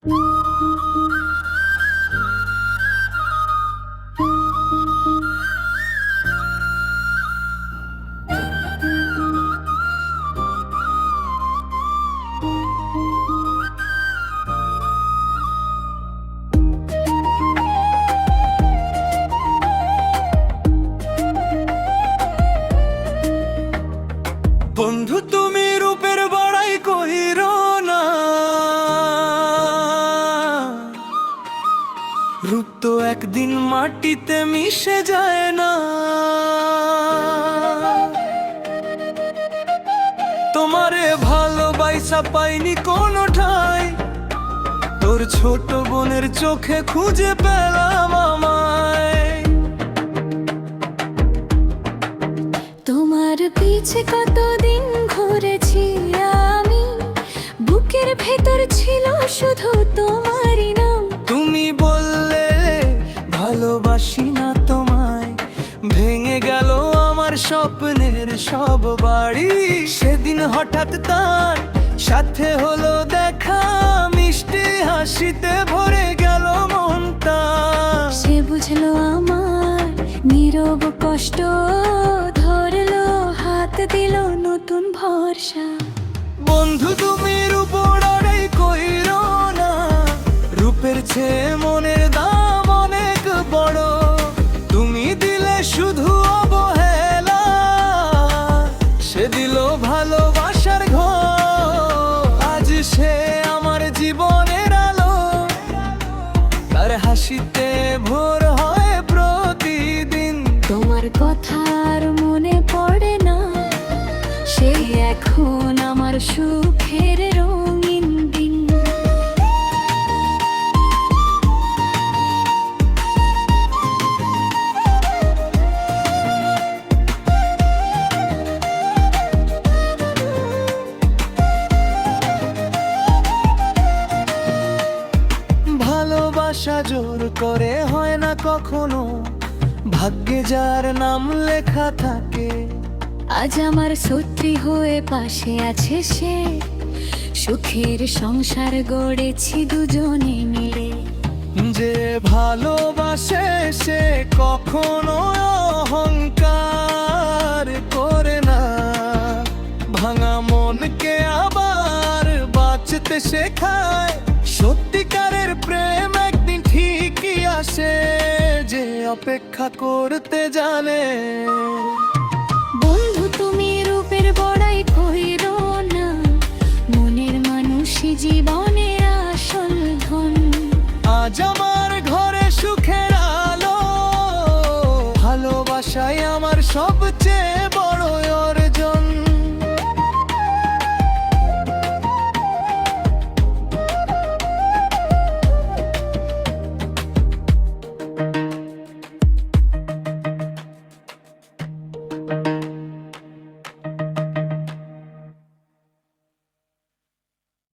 বন্ধু তুমি রূপের বড়াই কইরো না, রূপ তো একদিন মাটিতে মিশে যায় না। তোমারে ভালোবাসা পাইনি কোনো ঠাই, তোর ছোট বোনের চোখে খুঁজে পেলাম আমায়। তোমার পিছে কতদিন ঘুরেছি আমি, বুকের ভেতর ছিল শুধু তোমারই নাম। তুমি বললে ভালোবাসি না তোমায়, ভেঙে গেল আমার স্বপ্নের সব বাড়ি। সেদিন হঠাৎ তার সাথে হলো দেখা, মিষ্টি হাসিতে ভরে গেল মনটা। সে বুঝলো আমার নীরব কষ্ট, ধরলো হাত দিল নতুন ভরসা। বন্ধু তুমি রূপড়াই কইরো না, রূপের চেয়ে মনের দাম অনেক বড়। তুমি দিলে শুধু অবহেলা, সে দিল ভালোবাসার ঘর। আজ সে আমার জীবনের আলো, তার হাসিতে ভোর হয় প্রতিদিন। তোমার কথা আর মনে পড়ে না, সে এখন আমার সুখের রঙিন দিন। ভালোবাসা জোর করে হয় না কখনো, ভাগ্যে যার নাম লেখা থাকে। আজ আমার সত্যি হয়ে পাশে আছে সে, সুখের সংসার গড়েছি দুজনে মিলে। যে ভালোবাসে সে কখনো অহংকার করে না, ভাঙা মনকে আবার বাঁচতে শেখায়। সত্যিকারের প্রেম একদিন ঠিকই আসে, যে অপেক্ষা করতে জানে। বন্ধু তুমি রূপের বড়াই কইরো না, মনের মানুষই জীবনের আসল ধন। আজ আমার ঘরে সুখের আলো, ভালোবাসাই আমার সবচেয়ে বড় অর্জন।